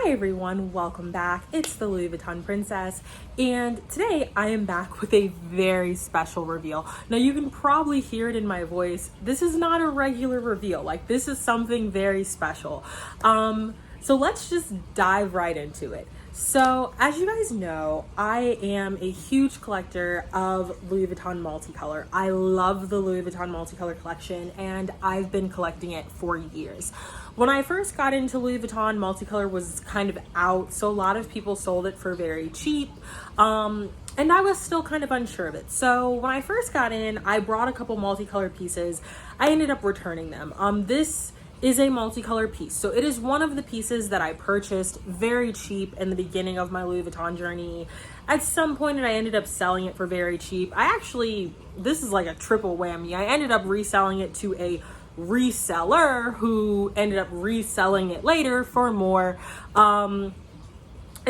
Hi everyone, welcome back. It's the Louis Vuitton Princess, and today I am back with a very special reveal. Now you can probably hear it in my voice. This is not a regular reveal, like this is something very special. So let's just dive right into it. So as you guys know, I am a huge collector of Louis Vuitton Multicolor. I love the Louis Vuitton Multicolor collection and I've been collecting it for years. When I first got into Louis Vuitton, Multicolor was kind of out, so a lot of people sold it for very cheap. And I was still kind of unsure of it. So when I first got in, I brought a couple multicolor pieces. I ended up returning them. This is a multicolor piece. So it is one of the pieces that I purchased very cheap in the beginning of my Louis Vuitton journey. At some point I ended up selling it for very cheap. This is like a triple whammy. I ended up reselling it to a reseller who ended up reselling it later for more. And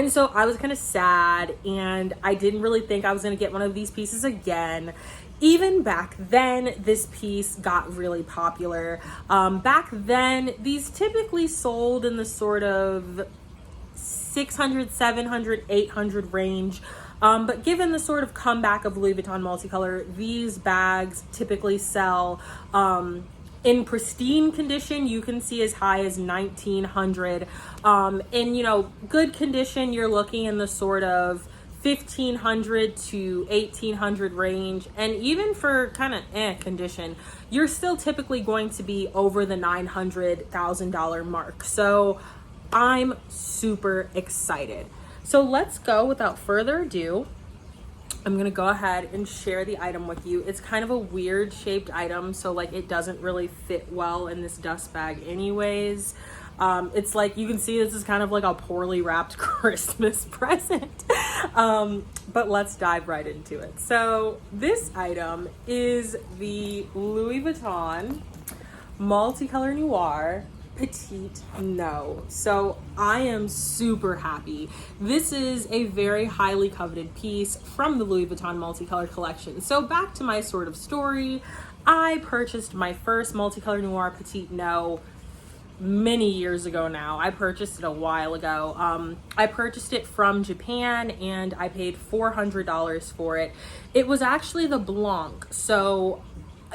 so I was kind of sad and I didn't really think I was going to get one of these pieces again. Even back then, this piece got really popular. Back then, these typically sold in the sort of 600, 700, 800 range. But given the sort of comeback of Louis Vuitton Multicolor, these bags typically sell in pristine condition. You can see as high as 1900. In good condition, you're looking in the sort of 1500 to 1800 range, and even for kind of condition, you're still typically going to be over the $900,000 mark. So I'm super excited. So let's go without further ado. I'm gonna go ahead and share the item with you. It's kind of a weird shaped item, so like it doesn't really fit well in this dust bag anyways. It's like, you can see this is kind of like a poorly wrapped Christmas present. But let's dive right into it. So this item is the Louis Vuitton Multicolor Noir Petite No. So I am super happy. This is a very highly coveted piece from the Louis Vuitton Multicolor collection. So back to my sort of story, I purchased my first Multicolor Noir Petite No many years ago now. I purchased it a while ago. I purchased it from Japan and I paid $400 for it. It was actually the Blanc. So,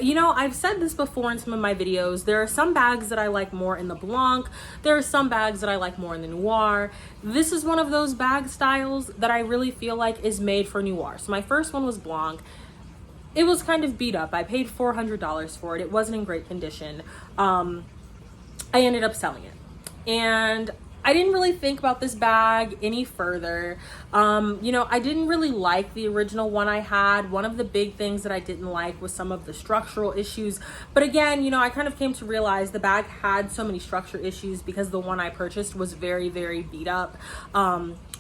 I've said this before in some of my videos. There are some bags that I like more in the Blanc. There are some bags that I like more in the Noir. This is one of those bag styles that I really feel like is made for Noir. So my first one was Blanc. It was kind of beat up. I paid $400 for it. It wasn't in great condition. I ended up selling it, and I didn't really think about this bag any further. I didn't really like the original one I had. One of the big things that I didn't like was some of the structural issues. But again, I kind of came to realize the bag had so many structure issues because the one I purchased was very, very beat up.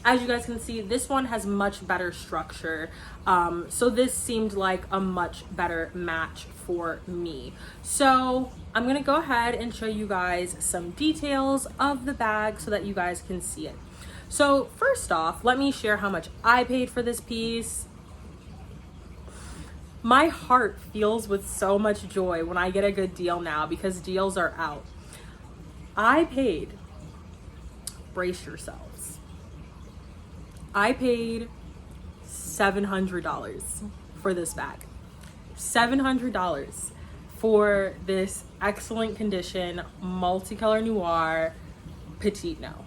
As you guys can see, this one has much better structure. So this seemed like a much better match for me. So I'm gonna go ahead and show you guys some details of the bag so that you guys can see it. So first off, let me share how much I paid for this piece. My heart fills with so much joy when I get a good deal now because deals are out. I paid, brace yourselves, I paid $700 for this bag. $700 for this excellent condition Multicolor Noir Petite No.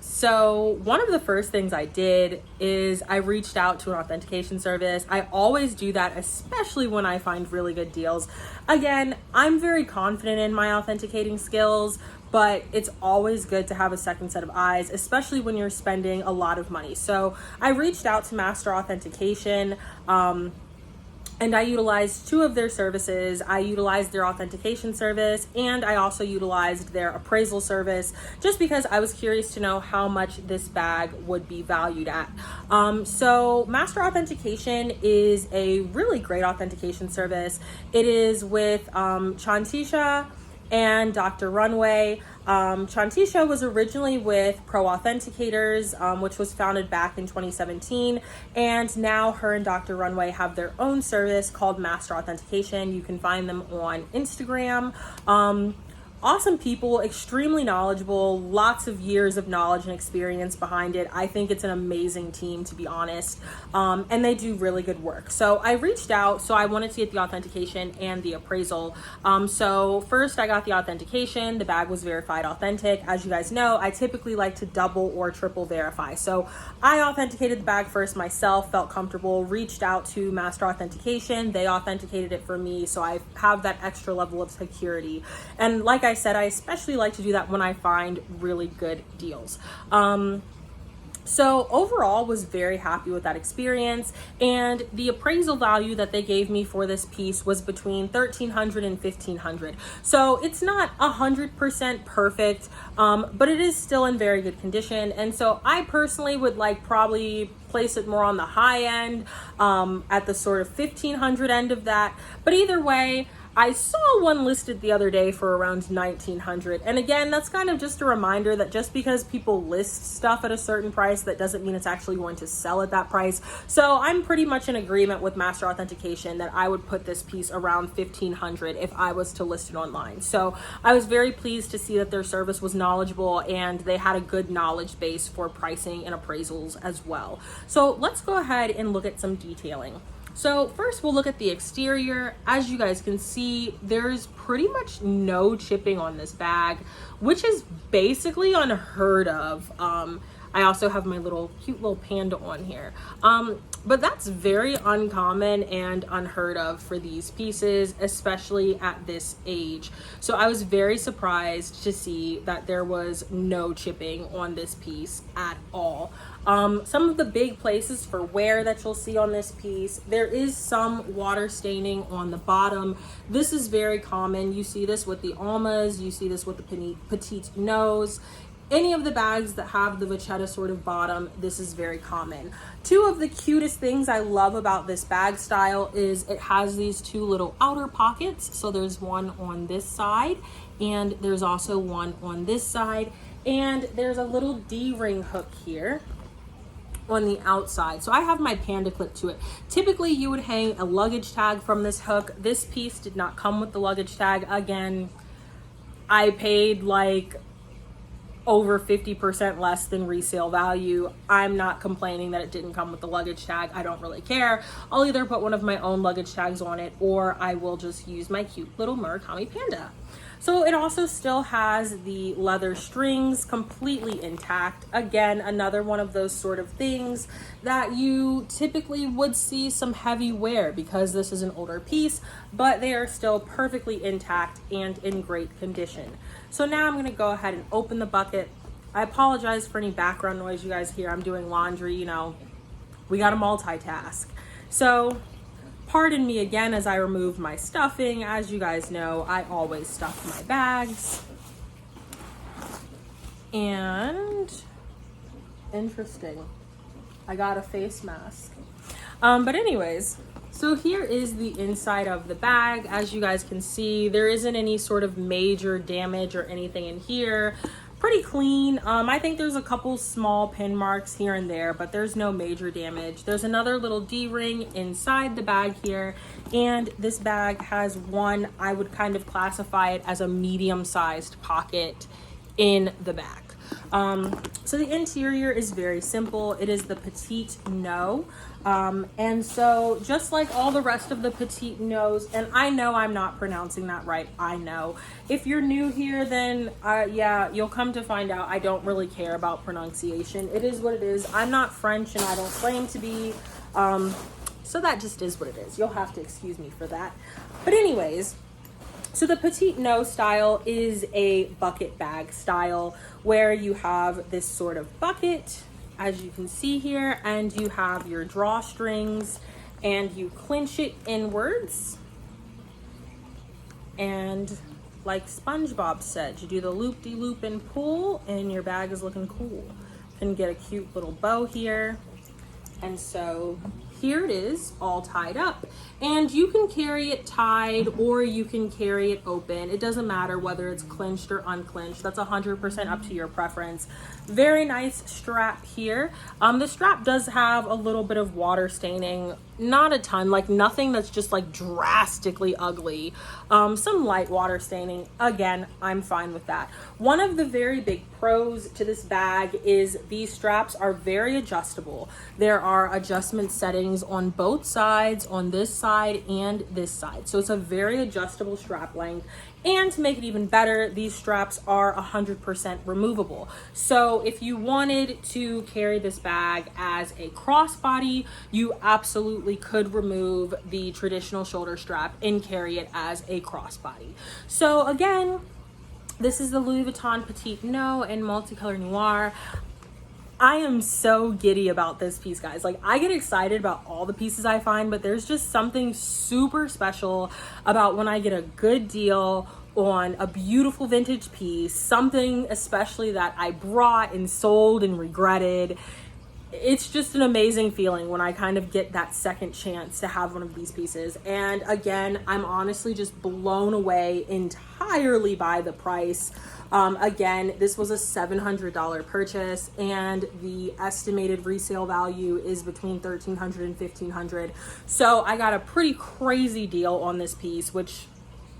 So one of the first things I did is I reached out to an authentication service. I always do that, especially when I find really good deals. Again, I'm very confident in my authenticating skills, but it's always good to have a second set of eyes, especially when you're spending a lot of money. So I reached out to Master Authentication, and I utilized two of their services. I utilized their authentication service and I also utilized their appraisal service just because I was curious to know how much this bag would be valued at. So Master Authentication is a really great authentication service. It is with Chantisha and Dr. Runway. Chantisha was originally with Pro Authenticators, which was founded back in 2017, and now her and Dr. Runway have their own service called Master Authentication. You can find them on Instagram. Awesome people, extremely knowledgeable, lots of years of knowledge and experience behind it. I think it's an amazing team, to be honest, and they do really good work. So I reached out, so I wanted to get the authentication and the appraisal. So first I got the authentication. The bag was verified authentic. As you guys know, I typically like to double or triple verify. So I authenticated the bag first myself, felt comfortable, reached out to Master Authentication. They authenticated it for me, so I have that extra level of security. And like I said, I especially like to do that when I find really good deals. So overall, was very happy with that experience, and the appraisal value that they gave me for this piece was between $1,300 and $1,500. So it's not 100% perfect, but it is still in very good condition. And so I personally would like probably place it more on the high end, at the sort of $1,500 end of that. But either way, I saw one listed the other day for around $1,900. And again, that's kind of just a reminder that just because people list stuff at a certain price, that doesn't mean it's actually going to sell at that price. So I'm pretty much in agreement with Master Authentication that I would put this piece around $1,500 if I was to list it online. So I was very pleased to see that their service was knowledgeable and they had a good knowledge base for pricing and appraisals as well. So let's go ahead and look at some detailing. So first we'll look at the exterior. As you guys can see, there's pretty much no chipping on this bag, which is basically unheard of. I also have my cute little panda on here. But that's very uncommon and unheard of for these pieces, especially at this age. So I was very surprised to see that there was no chipping on this piece at all. Some of the big places for wear that you'll see on this piece, there is some water staining on the bottom. This is very common. You see this with the Almas, you see this with the petite nose. Any of the bags that have the vachetta sort of bottom, this is very common. Two of the cutest things I love about this bag style is it has these two little outer pockets. So there's one on this side and there's also one on this side. And there's a little D-ring hook here on the outside. So I have my panda clip to it. Typically you would hang a luggage tag from this hook. This piece did not come with the luggage tag. Again, I paid like over 50% less than resale value. I'm not complaining that it didn't come with the luggage tag. I don't really care. I'll either put one of my own luggage tags on it or I will just use my cute little Murakami panda. So it also still has the leather strings completely intact. Again, another one of those sort of things that you typically would see some heavy wear because this is an older piece, but they are still perfectly intact and in great condition. So now I'm gonna go ahead and open the bucket. I apologize for any background noise you guys hear. I'm doing laundry, you know, we gotta multitask. So pardon me again as I remove my stuffing. As you guys know, I always stuff my bags. And interesting, I got a face mask. But anyways, so here is the inside of the bag. As you guys can see, there isn't any sort of major damage or anything in here. Pretty clean. I think there's a couple small pin marks here and there, but there's no major damage. There's another little D-ring inside the bag here, and this bag has one, I would kind of classify it as a medium-sized pocket in the back. So the interior is very simple. It is the petite no. And so just like all the rest of the petite nose, and I know I'm not pronouncing that right, I know. If you're new here, then yeah, you'll come to find out I don't really care about pronunciation. It is what it is. I'm not French and I don't claim to be, so that just is what it is. You'll have to excuse me for that. But anyways, so the petite no style is a bucket bag style where you have this sort of bucket, as you can see here, and you have your drawstrings and you clinch it inwards. And like SpongeBob said, you do the loop-de-loop and pull and your bag is looking cool. You can get a cute little bow here. And so here it is, all tied up. And you can carry it tied or you can carry it open. It doesn't matter whether it's clinched or unclinched. That's 100% up to your preference. Very nice strap here. The strap does have a little bit of water staining not a ton, like nothing that's just like drastically ugly. Some light water staining, again, I'm fine with that. One of the very big pros to this bag is these straps are very adjustable. There are adjustment settings on both sides, on this side and this side. So it's a very adjustable strap length. And to make it even better, these straps are 100% removable. So if you wanted to carry this bag as a crossbody, you absolutely could remove the traditional shoulder strap and carry it as a crossbody. So again, this is the Louis Vuitton Petite No in Multicolore Noir. I am so giddy about this piece, guys. Like, I get excited about all the pieces I find, but there's just something super special about when I get a good deal on a beautiful vintage piece, something especially that I brought and sold and regretted. It's just an amazing feeling when I kind of get that second chance to have one of these pieces. And again, I'm honestly just blown away entirely by the price. Again, this was a $700 purchase, and the estimated resale value is between $1,300 and $1,500. So I got a pretty crazy deal on this piece, which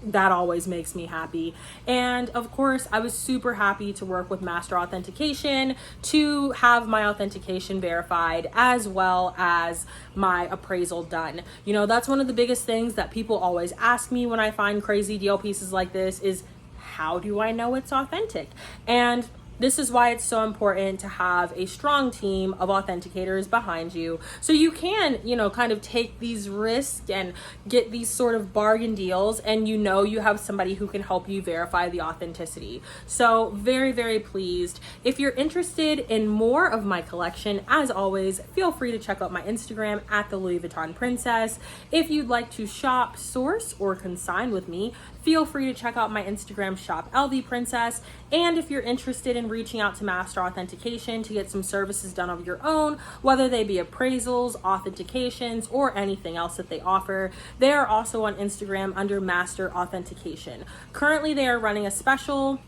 that always makes me happy. And of course, I was super happy to work with Master Authentication to have my authentication verified, as well as my appraisal done. You know, that's one of the biggest things that people always ask me when I find crazy deal pieces like this is, how do I know it's authentic? And this is why it's so important to have a strong team of authenticators behind you, so you can, you know, kind of take these risks and get these sort of bargain deals, and you know you have somebody who can help you verify the authenticity. So very, very pleased. If you're interested in more of my collection, as always, feel free to check out my Instagram at the Louis Vuitton Princess. If you'd like to shop, source, or consign with me, feel free to check out my Instagram shop LV Princess. And if you're interested in reaching out to Master Authentication to get some services done of your own, whether they be appraisals, authentications, or anything else that they offer, they are also on Instagram under Master Authentication. Currently, they are running a special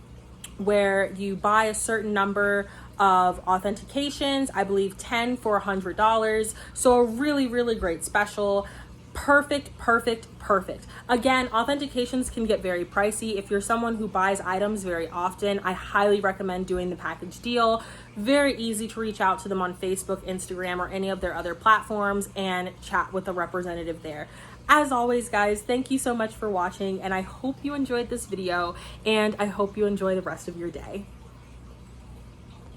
where you buy a certain number of authentications, I believe 10 for $100. So a really, really great special. Perfect, perfect, perfect. Again, authentications can get very pricey. If you're someone who buys items very often, I highly recommend doing the package deal. Very easy to reach out to them on Facebook, Instagram, or any of their other platforms and chat with a representative there. As always, guys, thank you so much for watching, and I hope you enjoyed this video, and I hope you enjoy the rest of your day.